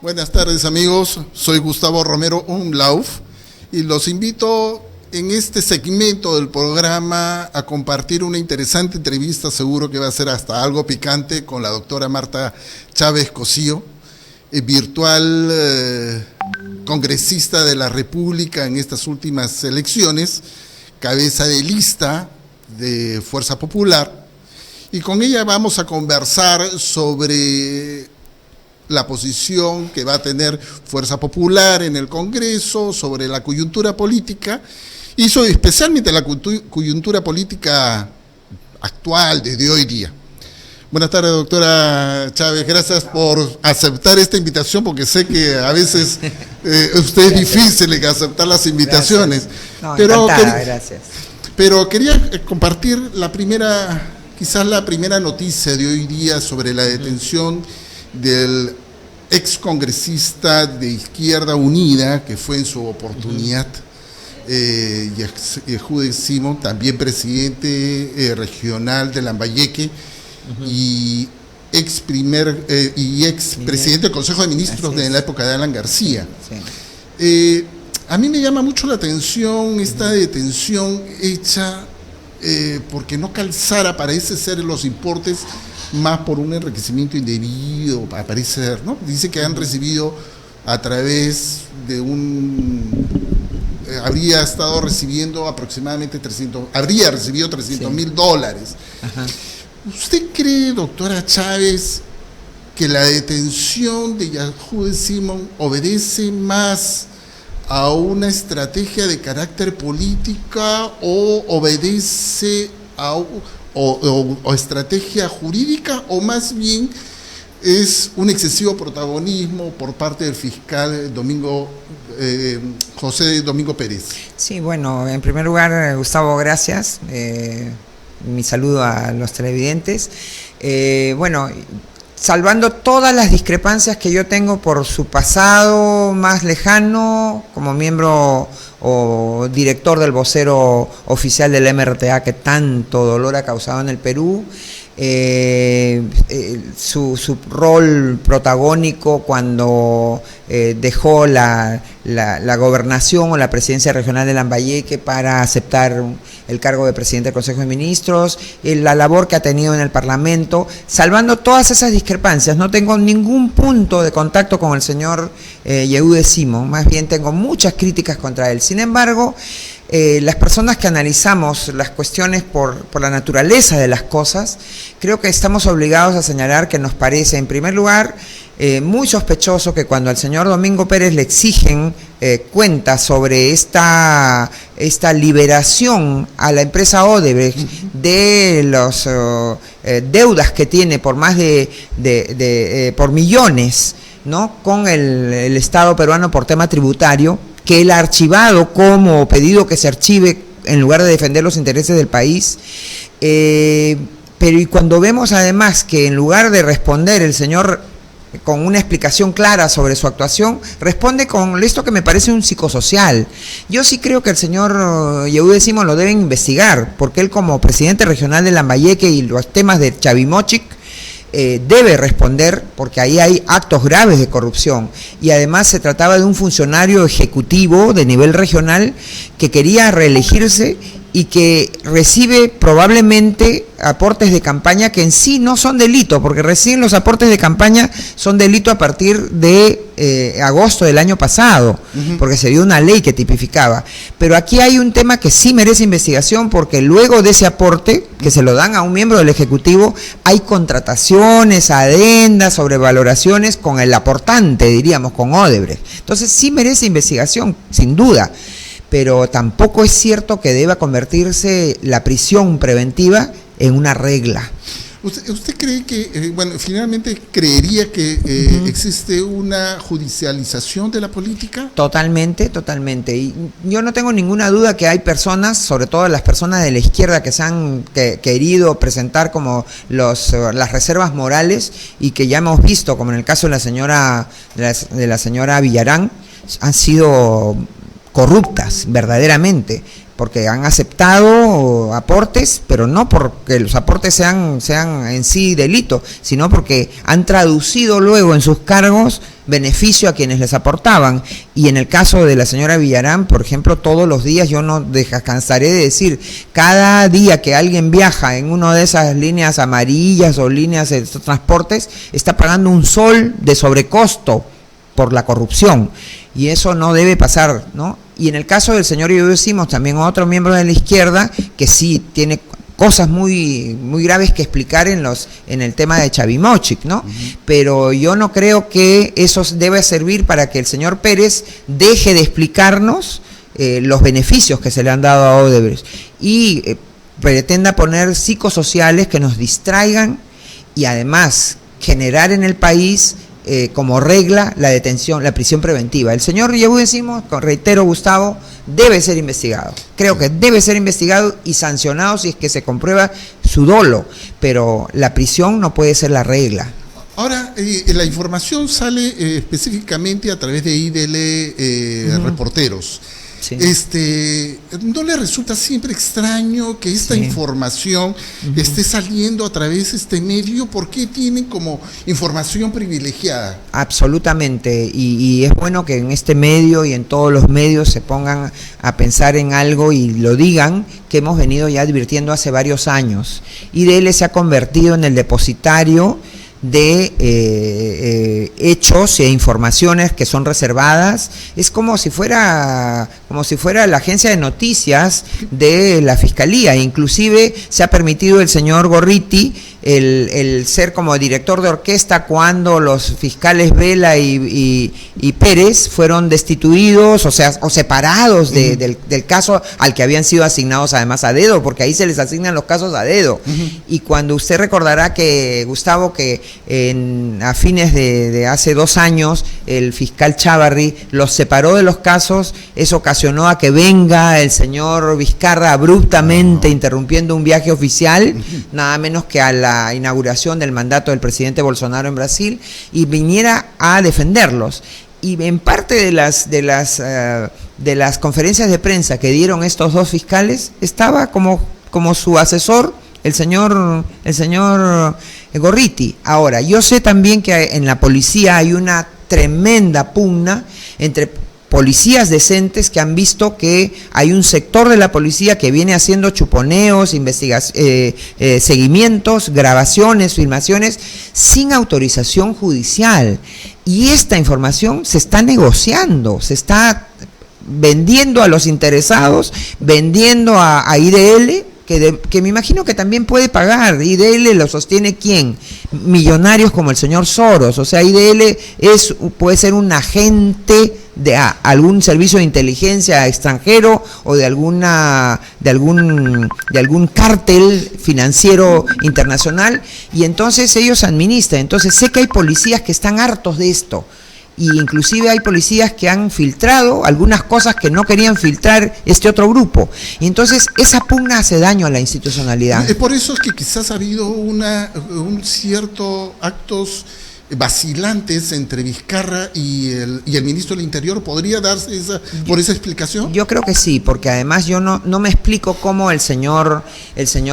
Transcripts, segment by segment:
Buenas tardes, amigos. Soy Gustavo Romero Umlauf y los invito en este segmento del programa a compartir una interesante entrevista, seguro que va a ser hasta algo picante, con la doctora Marta Chávez Cosío, virtual congresista de la República en estas últimas elecciones, cabeza de lista de Fuerza Popular, y con ella vamos a conversar sobre la posición que va a tener Fuerza Popular en el Congreso, sobre la coyuntura política, y sobre especialmente la coyuntura política actual de hoy día. Buenas tardes, doctora Chávez, gracias por aceptar esta invitación, porque sé que a veces usted es difícil en aceptar las invitaciones. No, encantada, gracias. Pero quería compartir quizás la primera noticia de hoy día sobre la detención del excongresista de Izquierda Unida, que fue en su oportunidad, Yehude Simón, también presidente regional de Lambayeque, y ex presidente del Consejo de Ministros de la época de Alan García. Sí. A mí me llama mucho la atención esta detención hecha porque no calzara, parece ser, los importes, más por un enriquecimiento indebido, parece ser, ¿no? Dice que han recibido a través de habría estado recibiendo aproximadamente habría recibido $300,000. Ajá. ¿Usted cree, doctora Chávez, que la detención de Yehude Simón obedece más a una estrategia de carácter política o obedece a o estrategia jurídica, o más bien es un excesivo protagonismo por parte del fiscal José Domingo Pérez? Sí, bueno, en primer lugar, Gustavo, gracias. Mi saludo a los televidentes. Bueno, salvando todas las discrepancias que yo tengo por su pasado más lejano como miembro o director del vocero oficial del MRTA, que tanto dolor ha causado en el Perú, su rol protagónico cuando dejó la gobernación o la presidencia regional de Lambayeque para aceptar el cargo de presidente del Consejo de Ministros, la labor que ha tenido en el Parlamento, salvando todas esas discrepancias. No tengo ningún punto de contacto con el señor Yehude Simón, más bien tengo muchas críticas contra él. Sin embargo, las personas que analizamos las cuestiones por la naturaleza de las cosas, creo que estamos obligados a señalar que nos parece, en primer lugar, muy sospechoso que cuando al señor Domingo Pérez le exigen cuentas sobre esta liberación a la empresa Odebrecht de las deudas que tiene por más por millones, ¿no?, con el Estado peruano por tema tributario, que él ha archivado como pedido que se archive en lugar de defender los intereses del país. Pero y cuando vemos además que en lugar de responder el señor con una explicación clara sobre su actuación, responde con esto que me parece un psicosocial. Yo sí creo que el señor Yehude Simón lo deben investigar, porque él, como presidente regional de Lambayeque y los temas de Chavimochic, debe responder, porque ahí hay actos graves de corrupción, y además se trataba de un funcionario ejecutivo de nivel regional que quería reelegirse y que recibe probablemente aportes de campaña que en sí no son delito, porque reciben los aportes de campaña son delito a partir de agosto del año pasado, porque se dio una ley que tipificaba. Pero aquí hay un tema que sí merece investigación, porque luego de ese aporte, que se lo dan a un miembro del Ejecutivo, hay contrataciones, adendas, sobrevaloraciones con el aportante, diríamos, con Odebrecht. Entonces sí merece investigación, sin duda. Pero tampoco es cierto que deba convertirse la prisión preventiva en una regla. ¿Usted cree que, finalmente creería que existe una judicialización de la política? Totalmente, totalmente. Y yo no tengo ninguna duda que hay personas, sobre todo las personas de la izquierda, que se han querido presentar como las reservas morales, y que ya hemos visto, como en el caso de la señora Villarán, han sido corruptas, verdaderamente. porque han aceptado aportes, pero no porque los aportes sean en sí delito, sino porque han traducido luego en sus cargos beneficio a quienes les aportaban. Y en el caso de la señora Villarán, por ejemplo, todos los días, yo no cansaré de decir, cada día que alguien viaja en una de esas líneas amarillas o líneas de transportes, está pagando un sol de sobrecosto por la corrupción, y eso no debe pasar, ¿no? Y en el caso del señor Yo decimos también otro miembro de la izquierda que sí tiene cosas muy graves que explicar en el tema de Chavimochic, ¿no? Pero yo no creo que eso debe servir para que el señor Pérez deje de explicarnos los beneficios que se le han dado a Odebrecht y pretenda poner psicosociales que nos distraigan y además generar en el país como regla la detención, la prisión preventiva. El señor Yehú decimos, reitero, Gustavo, debe ser investigado. Creo que debe ser investigado y sancionado si es que se comprueba su dolo, pero la prisión no puede ser la regla. Ahora, la información sale específicamente a través de IDL Reporteros. Sí. ¿No le resulta siempre extraño que esta información esté saliendo a través de este medio? ¿Por qué tienen como información privilegiada? Absolutamente, y es bueno que en este medio y en todos los medios se pongan a pensar en algo y lo digan, que hemos venido ya advirtiendo hace varios años. IDL se ha convertido en el depositario de hechos e informaciones que son reservadas. Es como si fuera la agencia de noticias de la Fiscalía. Inclusive se ha permitido el señor Gorriti el ser como director de orquesta cuando los fiscales Vela y Pérez fueron destituidos, o separados del caso al que habían sido asignados además a dedo, porque ahí se les asignan los casos a dedo. Y cuando usted recordará que, Gustavo, que a fines de hace 2 años el fiscal Chávarri los separó de los casos, eso ocasionó a que venga el señor Vizcarra abruptamente interrumpiendo un viaje oficial, nada menos que a la inauguración del mandato del presidente Bolsonaro en Brasil, y viniera a defenderlos. Y en parte de las conferencias de prensa que dieron estos 2 fiscales estaba como su asesor el señor Gorriti. Ahora, yo sé también que en la policía hay una tremenda pugna entre policías decentes que han visto que hay un sector de la policía que viene haciendo chuponeos, seguimientos, grabaciones, filmaciones sin autorización judicial. Y esta información se está negociando, se está vendiendo a los interesados, vendiendo a IDL, que me imagino que también puede pagar. IDL lo sostiene ¿quién? Millonarios como el señor Soros. O sea, IDL puede ser un agente de algún servicio de inteligencia extranjero o de algún cártel financiero internacional, y entonces ellos administran. Entonces sé que hay policías que están hartos de esto, y inclusive hay policías que han filtrado algunas cosas que no querían filtrar este otro grupo, y entonces esa pugna hace daño a la institucionalidad. Por eso es que quizás ha habido un cierto actos vacilantes entre Vizcarra y el ministro del Interior. ¿Podría darse por esa explicación? Yo creo que sí, porque además yo no me explico cómo el señor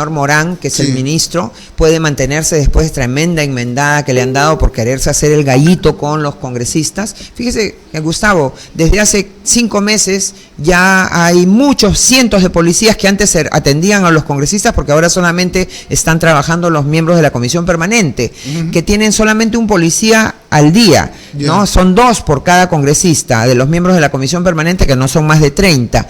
Morán, que es el ministro, puede mantenerse después de tremenda enmendada que le han dado por quererse hacer el gallito con los congresistas. Fíjese, Gustavo, desde hace 5 meses ya hay muchos cientos de policías que antes atendían a los congresistas, porque ahora solamente están trabajando los miembros de la comisión permanente, que tienen solamente un policía al día, ¿no? Son 2 por cada congresista de los miembros de la comisión permanente, que no son más de 30.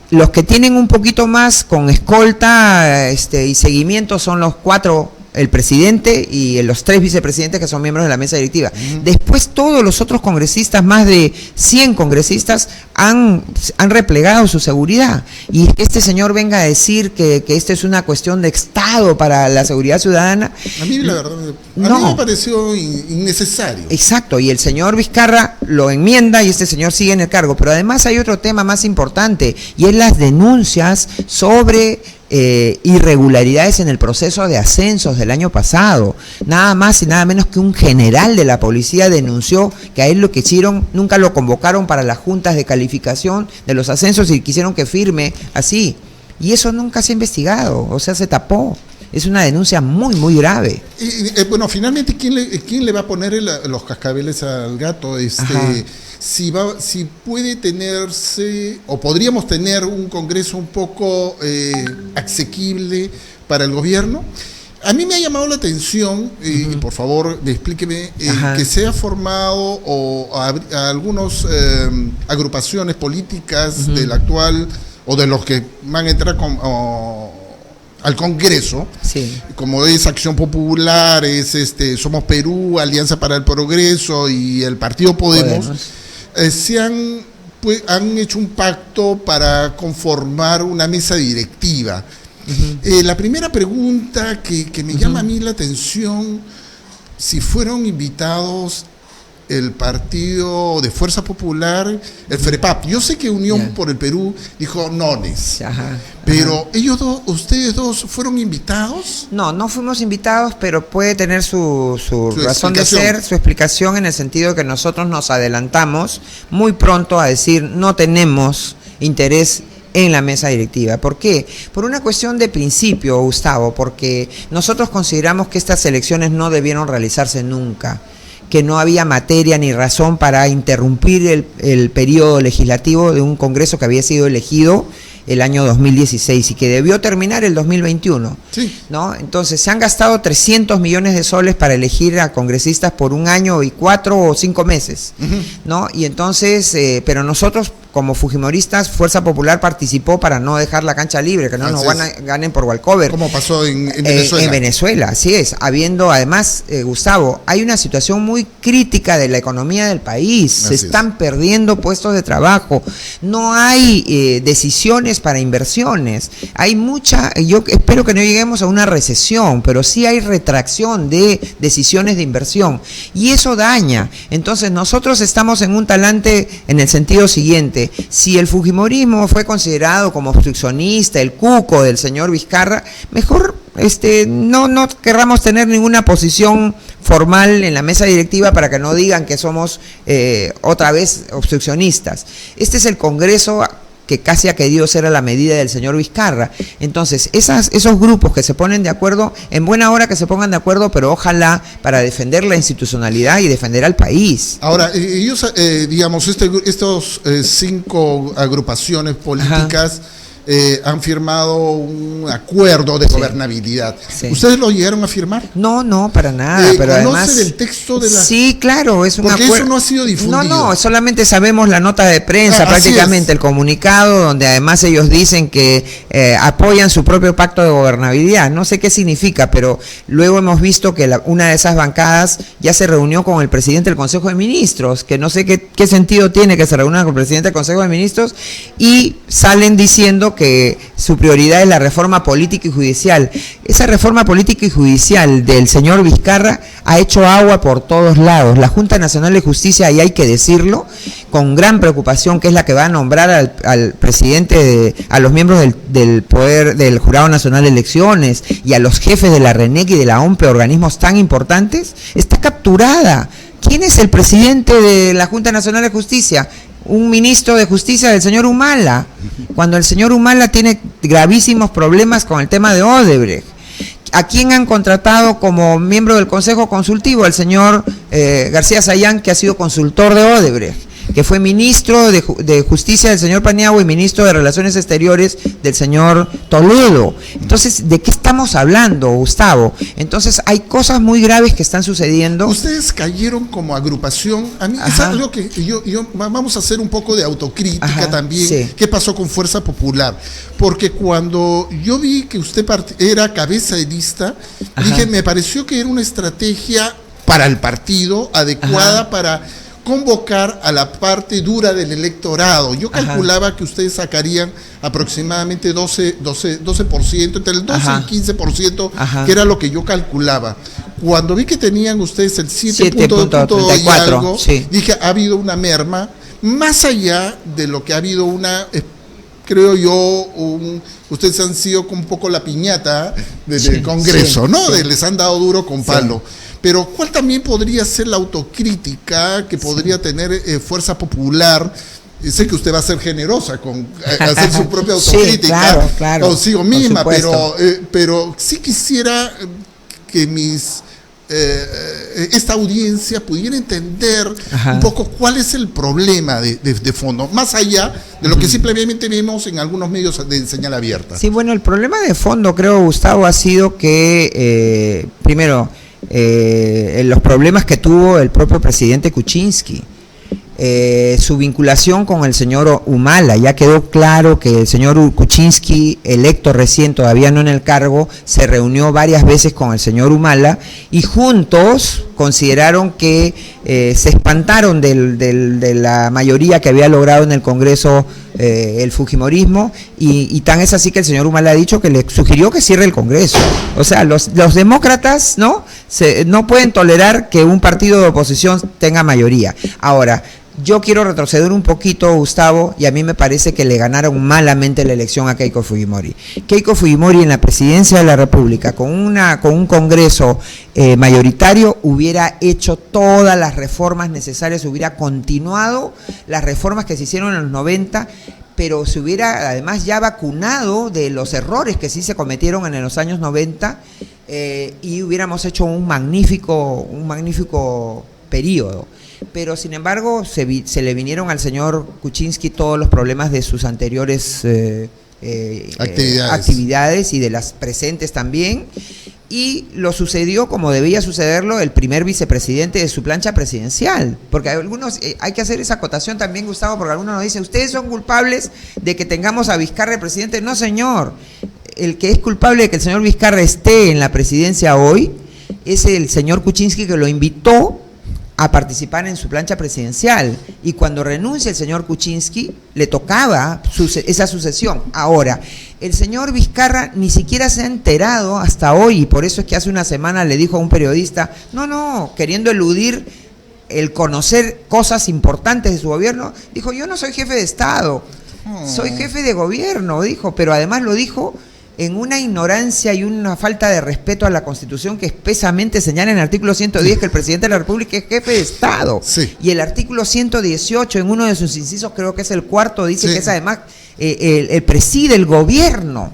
Los que tienen un poquito más con escolta y seguimiento son los 4, el presidente y los 3 vicepresidentes que son miembros de la mesa directiva. Después todos los otros congresistas, más de 100 congresistas, han replegado su seguridad. Y que este señor venga a decir que esta es una cuestión de Estado para la seguridad ciudadana. A mí la verdad, a mí me pareció innecesario. Exacto, y el señor Vizcarra lo enmienda y este señor sigue en el cargo. Pero además hay otro tema más importante, y es las denuncias sobre irregularidades en el proceso de ascensos del año pasado. Nada más y nada menos que un general de la policía denunció que a él lo que hicieron, nunca lo convocaron para las juntas de calificación de los ascensos y quisieron que firme así. y eso nunca se ha investigado, o sea, se tapó. Es una denuncia muy, muy grave. Bueno, finalmente, ¿quién le va a poner los cascabeles al gato? Si puede tenerse, o podríamos tener un Congreso un poco asequible para el gobierno. A mí me ha llamado la atención, y por favor, explíqueme, que se ha formado a algunas agrupaciones políticas del actual, o de los que van a entrar al Congreso, sí, como es Acción Popular, es Somos Perú, Alianza para el Progreso y el Partido Podemos. Han hecho un pacto para conformar una mesa directiva. La primera pregunta que me llama a mí la atención, si fueron invitados el Partido de Fuerza Popular, el FREPAP. Yo sé que Unión por el Perú dijo nones, pero ustedes dos fueron invitados. No fuimos invitados, pero puede tener su razón de ser, su explicación, en el sentido de que nosotros nos adelantamos muy pronto a decir no tenemos interés en la mesa directiva. ¿Por qué? Por una cuestión de principio, Gustavo, porque nosotros consideramos que estas elecciones no debieron realizarse nunca, que no había materia ni razón para interrumpir el periodo legislativo de un Congreso que había sido elegido el año 2016 y que debió terminar el 2021. Sí. ¿No? Entonces se han gastado 300 millones de soles para elegir a congresistas por un año y 4 o 5 meses, ¿no? Y entonces, pero nosotros como fujimoristas, Fuerza Popular participó para no dejar la cancha libre, que no nos ganen por walkover. Como pasó en Venezuela. En Venezuela, así es. Habiendo además, Gustavo, hay una situación muy crítica de la economía del país. Se están perdiendo puestos de trabajo. No hay decisiones para inversiones. Hay yo espero que no lleguemos a una recesión, pero sí hay retracción de decisiones de inversión. Y eso daña. Entonces nosotros estamos en un talante en el sentido siguiente. Si el fujimorismo fue considerado como obstruccionista, el cuco del señor Vizcarra, mejor no querramos tener ninguna posición formal en la mesa directiva para que no digan que somos otra vez obstruccionistas. Este es el Congreso que casi ha querido ser a la medida del señor Vizcarra. Entonces, esos grupos que se ponen de acuerdo, en buena hora que se pongan de acuerdo, pero ojalá para defender la institucionalidad y defender al país. Ahora, ellos, digamos, estos 5 agrupaciones políticas han firmado un acuerdo de gobernabilidad. Sí. ¿Ustedes lo llegaron a firmar? No, para nada. Pero además, el texto de la... Sí, claro, es un acuerdo. Porque eso no ha sido difundido. No, solamente sabemos la nota de prensa, prácticamente el comunicado, donde además ellos dicen que apoyan su propio pacto de gobernabilidad. No sé qué significa, pero luego hemos visto que una de esas bancadas ya se reunió con el presidente del Consejo de Ministros, que no sé qué sentido tiene que se reúnan con el presidente del Consejo de Ministros, y salen diciendo que su prioridad es la reforma política y judicial. Esa reforma política y judicial del señor Vizcarra ha hecho agua por todos lados. La Junta Nacional de Justicia, y hay que decirlo, con gran preocupación, que es la que va a nombrar al presidente, a los miembros del Poder del Jurado Nacional de Elecciones y a los jefes de la RENEC y de la OMPE, organismos tan importantes, está capturada. ¿Quién es el presidente de la Junta Nacional de Justicia? Un ministro de Justicia del señor Humala, cuando el señor Humala tiene gravísimos problemas con el tema de Odebrecht. ¿A quién han contratado como miembro del Consejo Consultivo? El señor García Sayán, que ha sido consultor de Odebrecht, que fue ministro de Justicia del señor Paniagua y ministro de Relaciones Exteriores del señor Toledo. Entonces, ¿de qué estamos hablando, Gustavo? Entonces, hay cosas muy graves que están sucediendo. Ustedes cayeron como agrupación. A mí es algo que vamos a hacer un poco de autocrítica también. Sí. ¿Qué pasó con Fuerza Popular? Porque cuando yo vi que usted era cabeza de lista, dije, me pareció que era una estrategia para el partido adecuada para convocar a la parte dura del electorado. Yo calculaba que ustedes sacarían aproximadamente 12%, entre el 12 y el 15%, que era lo que yo calculaba. Cuando vi que tenían ustedes el 7.34 y algo, dije, ha habido una merma, más allá de lo que ha habido creo yo, ustedes han sido un poco la piñata del Congreso, ¿no? Les han dado duro con palo. Pero ¿cuál también podría ser la autocrítica que podría tener Fuerza Popular sé que usted va a ser generosa con hacer su propia autocrítica, sí, claro, claro, consigo misma, pero sí quisiera que esta audiencia pudiera entender un poco cuál es el problema de fondo, más allá de lo que simplemente vemos en algunos medios de señal abierta. Sí, bueno, el problema de fondo, creo, Gustavo, ha sido que, primero, los problemas que tuvo el propio presidente Kuczynski. Su vinculación con el señor Humala. Ya quedó claro que el señor Kuczynski, electo recién, todavía no en el cargo, se reunió varias veces con el señor Humala y juntos consideraron que se espantaron de la mayoría que había logrado en el Congreso el fujimorismo y tan es así que el señor Humala ha dicho que le sugirió que cierre el Congreso. O sea, los demócratas no pueden tolerar que un partido de oposición tenga mayoría. Ahora, yo quiero retroceder un poquito, Gustavo, y a mí me parece que le ganaron malamente la elección a Keiko Fujimori. Keiko Fujimori en la presidencia de la República, con un Congreso mayoritario, hubiera hecho todas las reformas necesarias, hubiera continuado las reformas que se hicieron en los 90, pero se hubiera además ya vacunado de los errores que sí se cometieron en los años 90 y hubiéramos hecho un magnífico periodo. Pero sin embargo se le vinieron al señor Kuczynski todos los problemas de sus anteriores actividades y de las presentes también, y lo sucedió como debía sucederlo el primer vicepresidente de su plancha presidencial, porque hay que hacer esa acotación también, Gustavo, porque algunos nos dicen, ustedes son culpables de que tengamos a Vizcarra de presidente. No, señor, el que es culpable de que el señor Vizcarra esté en la presidencia hoy es el señor Kuczynski, que lo invitó a participar en su plancha presidencial, y cuando renuncia el señor Kuczynski le tocaba esa sucesión. Ahora, el señor Vizcarra ni siquiera se ha enterado hasta hoy, y por eso es que hace una semana le dijo a un periodista, queriendo eludir el conocer cosas importantes de su gobierno, dijo, yo no soy jefe de Estado, soy jefe de gobierno, dijo, pero además lo dijo en una ignorancia y una falta de respeto a la Constitución que espesamente señala en el artículo 110 que el presidente de la República es jefe de Estado. Sí. Y el artículo 118, en uno de sus incisos, creo que es el cuarto, dice que es además el preside el gobierno,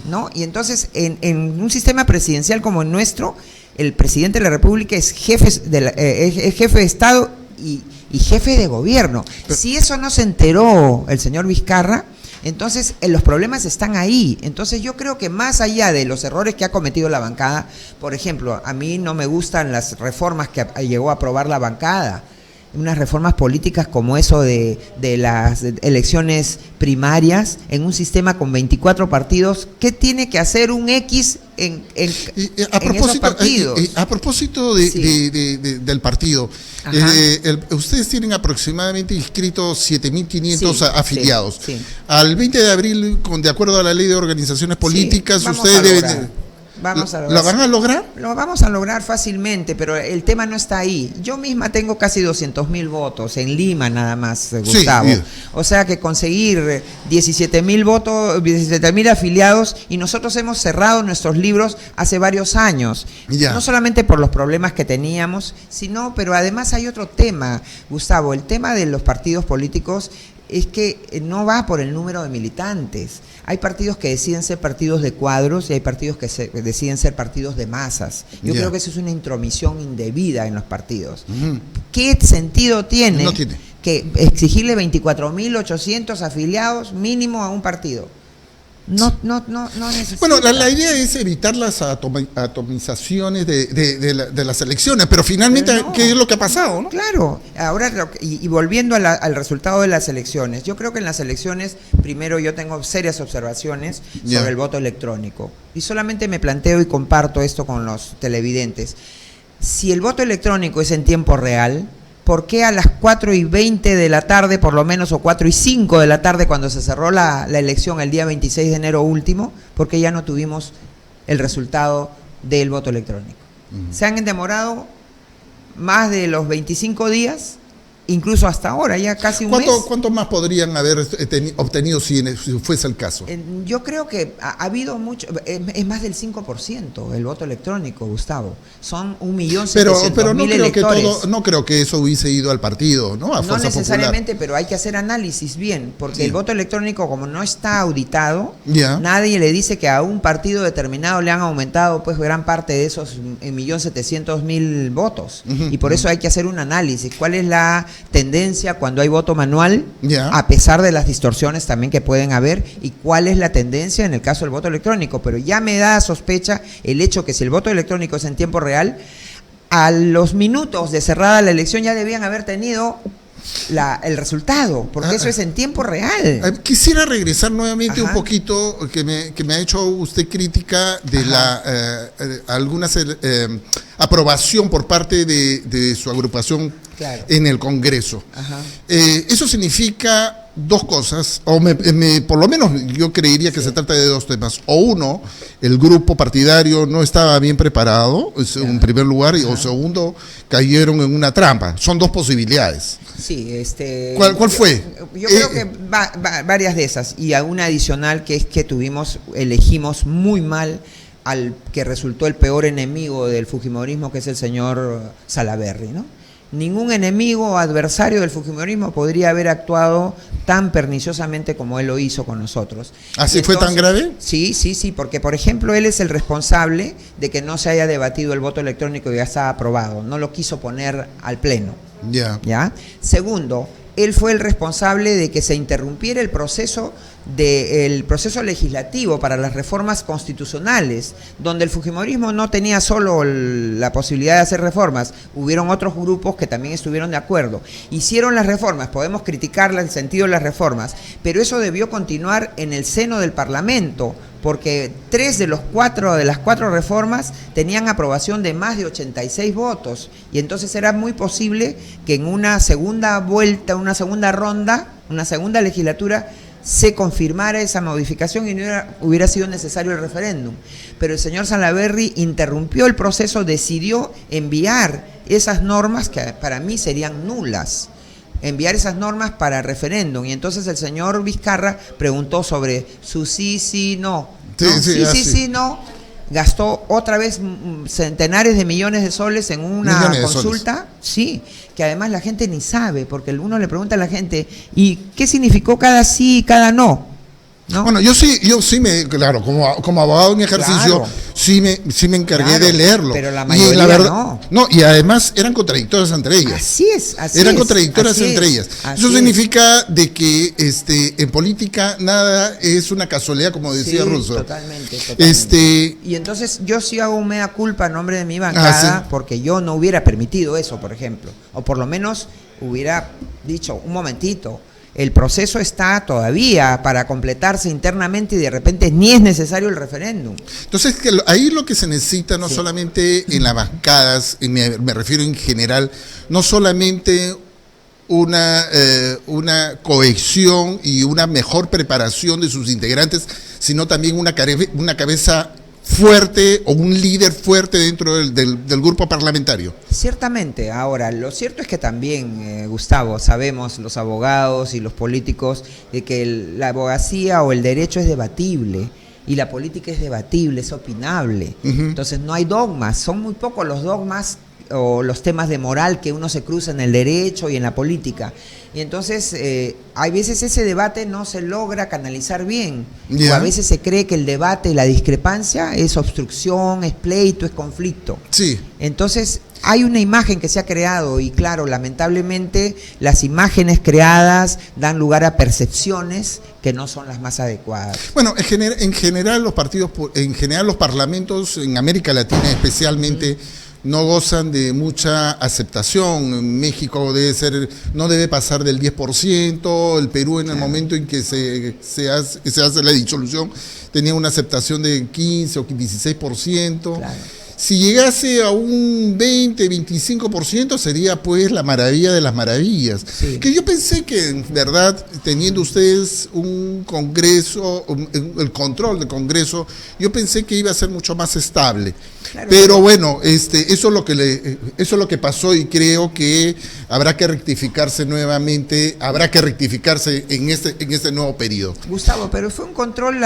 ¿no? Y entonces, en un sistema presidencial como el nuestro, el presidente de la República es jefe de Estado y jefe de gobierno. Si eso no se enteró el señor Vizcarra, entonces los problemas están ahí. Entonces yo creo que más allá de los errores que ha cometido la bancada, por ejemplo, a mí no me gustan las reformas que llegó a aprobar la bancada, unas reformas políticas como eso de las elecciones primarias en un sistema con 24 partidos. ¿Qué tiene que hacer un X en esos partidos? A propósito del partido, ustedes tienen aproximadamente inscritos 7.500 afiliados. Sí. Al 20 de abril, de acuerdo a la ley de organizaciones políticas, ustedes deben... ¿Lo van a lograr? Lo vamos a lograr fácilmente, pero el tema no está ahí. Yo misma tengo casi 200.000 votos en Lima nada más, Gustavo. Sí, o sea que conseguir 17.000 votos, 17.000 afiliados, y nosotros hemos cerrado nuestros libros hace varios años. Ya. No solamente por los problemas que teníamos, pero además hay otro tema, Gustavo. El tema de los partidos políticos es que no va por el número de militantes. Hay partidos que deciden ser partidos de cuadros y hay partidos que deciden ser partidos de masas. Yo creo que eso es una intromisión indebida en los partidos. ¿Qué sentido tiene, que exigirle 24.800 afiliados mínimo a un partido? No necesita. Bueno, la idea es evitar las atomizaciones de las elecciones, pero finalmente, ¿qué es lo que ha pasado, no? Claro, ahora, y volviendo al resultado de las elecciones, yo creo que en las elecciones, primero yo tengo serias observaciones sobre el voto electrónico, y solamente me planteo y comparto esto con los televidentes. Si el voto electrónico es en tiempo real, ¿por qué a las 4:20 de la tarde, por lo menos, o 4:05 de la tarde, cuando se cerró la elección el día 26 de enero último, por qué ya no tuvimos el resultado del voto electrónico? Se han demorado más de los 25 días incluso hasta ahora, ya casi un mes. ¿Cuánto más podrían haber obtenido si fuese el caso? Yo creo que ha habido mucho, es más del 5% el voto electrónico, Gustavo. Son 1.700.000 electores. No creo que eso hubiese ido al partido, ¿no? A Fuerza No necesariamente, Popular. pero hay que hacer análisis bien, porque Sí. el voto electrónico, como no está auditado, Ya. nadie le dice que a un partido determinado le han aumentado pues gran parte de esos 1.700.000 votos. Y por eso hay que hacer un análisis. ¿Cuál es la tendencia cuando hay voto manual, Ya. a pesar de las distorsiones también que pueden haber, y cuál es la tendencia en el caso del voto electrónico? Pero ya me da sospecha el hecho que si el voto electrónico es en tiempo real, a los minutos de cerrada la elección ya debían haber tenido el resultado, porque eso es en tiempo real. Quisiera regresar nuevamente Ajá. un poquito, que me ha hecho usted crítica de alguna aprobación por parte de su agrupación Claro. en el Congreso. Ajá. Eso significa dos cosas, o por lo menos yo creería que se trata de dos temas. O uno, el grupo partidario no estaba bien preparado, en primer lugar, o segundo, cayeron en una trampa. Son dos posibilidades. Sí, ¿Cuál fue? Yo creo que varias de esas, y a una adicional, que es que elegimos muy mal al que resultó el peor enemigo del fujimorismo, que es el señor Salaverry, ¿no? Ningún enemigo o adversario del fujimorismo podría haber actuado tan perniciosamente como él lo hizo con nosotros. ¿Así fue tan grave? Sí, porque por ejemplo él es el responsable de que no se haya debatido el voto electrónico y ya está aprobado, no lo quiso poner al pleno. ¿Ya? Segundo, él fue el responsable de que se interrumpiera el proceso legislativo para las reformas constitucionales, donde el fujimorismo no tenía solo la posibilidad de hacer reformas, hubieron otros grupos que también estuvieron de acuerdo. Hicieron las reformas, podemos criticarla en el sentido de las reformas, pero eso debió continuar en el seno del Parlamento, porque 3 de las 4 reformas tenían aprobación de más de 86 votos, y entonces era muy posible que en una segunda vuelta, una segunda ronda, una segunda legislatura, se confirmara esa modificación y no hubiera sido necesario el referéndum. Pero el señor Salaverry interrumpió el proceso, decidió enviar esas normas que para mí serían nulas, enviar esas normas para referéndum, y entonces el señor Vizcarra preguntó sobre su sí, no. Sí, no. Gastó otra vez centenares de millones de soles en una consulta, sí, que además la gente ni sabe, porque uno le pregunta a la gente, ¿y qué significó cada sí y cada no? ¿No? Bueno, yo sí claro, como abogado en mi ejercicio, claro, sí me encargué de leerlo. Pero la mayoría la verdad, no. No, y además eran contradictorias entre ellas. Así es. Eran contradictorias entre ellas. Eso significa de que en política nada es una casualidad, como decía Rousseau. Totalmente. Y entonces yo sí hago un mea culpa a nombre de mi bancada, porque yo no hubiera permitido eso, por ejemplo. O por lo menos hubiera dicho, un momentito, el proceso está todavía para completarse internamente y de repente ni es necesario el referéndum. Entonces, ahí lo que se necesita no solamente en las bancadas, me refiero en general, no solamente una cohesión y una mejor preparación de sus integrantes, sino también una cabeza fuerte o un líder fuerte dentro del grupo parlamentario. Ciertamente. Ahora, lo cierto es que también, Gustavo, sabemos los abogados y los políticos de que la abogacía o el derecho es debatible y la política es debatible, es opinable. Entonces no hay dogmas, son muy pocos los dogmas o los temas de moral que uno se cruza en el derecho y en la política. Y entonces hay veces ese debate no se logra canalizar bien. O a veces se cree que el debate y la discrepancia es obstrucción, es pleito, es conflicto. Sí. Entonces hay una imagen que se ha creado y claro, lamentablemente las imágenes creadas dan lugar a percepciones que no son las más adecuadas. Bueno, en general los parlamentos en América Latina especialmente no gozan de mucha aceptación. En México no debe pasar del 10%, el Perú en el momento en que se hace la disolución tenía una aceptación de 15 o 16%. Claro. Si llegase a un 20-25% sería pues la maravilla de las maravillas. Sí. Que yo pensé que en verdad, teniendo ustedes un Congreso, el control del Congreso, yo pensé que iba a ser mucho más estable. Claro, Pero bueno, eso es lo que eso es lo que pasó y creo que habrá que rectificarse nuevamente, habrá que rectificarse en este nuevo periodo. Gustavo, pero fue un control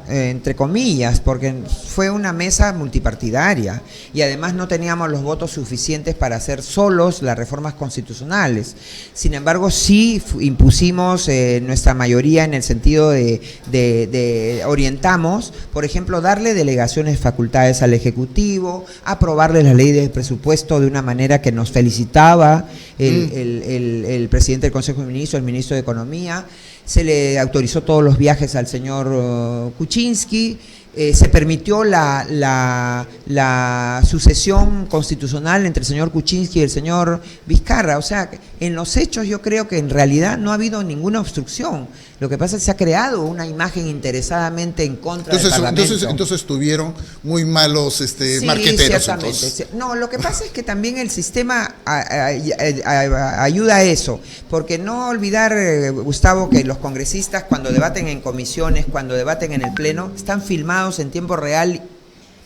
entre comillas, porque fue una mesa multipartidaria y además no teníamos los votos suficientes para hacer solos las reformas constitucionales. Sin embargo, sí impusimos nuestra mayoría en el sentido de orientamos, por ejemplo, darle delegaciones, facultades al Ejecutivo, aprobarle la ley de presupuesto de una manera que nos felicitaba el presidente del Consejo de Ministros, el ministro de Economía. Se le autorizó todos los viajes al señor Kuczynski, se permitió la sucesión constitucional entre el señor Kuczynski y el señor Vizcarra. O sea, en los hechos yo creo que en realidad no ha habido ninguna obstrucción. Lo que pasa es que se ha creado una imagen interesadamente en contra del Parlamento. Entonces tuvieron muy malos Sí, marqueteros. ciertamente. No, lo que pasa es que también el sistema ayuda a eso, porque no olvidar, Gustavo, que los congresistas cuando debaten en comisiones, cuando debaten en el Pleno, están filmados en tiempo real.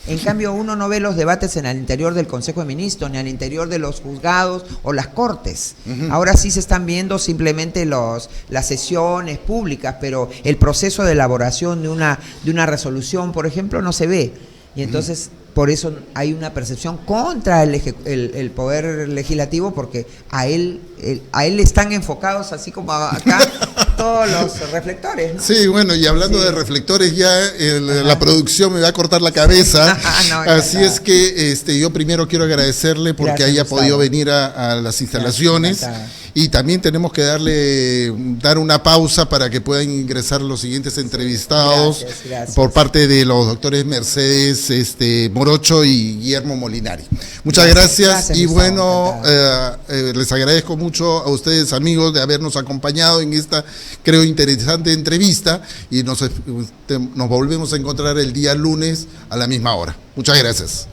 En cambio, uno no ve los debates en el interior del Consejo de Ministros, ni al interior de los juzgados o las cortes. Ahora sí se están viendo simplemente las sesiones públicas, pero el proceso de elaboración de una resolución, por ejemplo, no se ve. Y entonces, por eso hay una percepción contra el Poder Legislativo, porque a él están enfocados, así como acá, todos los reflectores, ¿no? Sí, bueno, y hablando de reflectores, ya la producción me va a cortar la cabeza. No, así es que yo primero quiero agradecerle porque Gracias, haya Gustavo. podido venir a las instalaciones. Gracias, y también tenemos que dar una pausa para que puedan ingresar los siguientes entrevistados Gracias. por parte de los doctores Mercedes Morocho y Guillermo Molinari. Muchas gracias y Gustavo, bueno, les agradezco mucho a ustedes, amigos, de habernos acompañado en esta, creo, interesante entrevista y nos volvemos a encontrar el día lunes a la misma hora. Muchas gracias.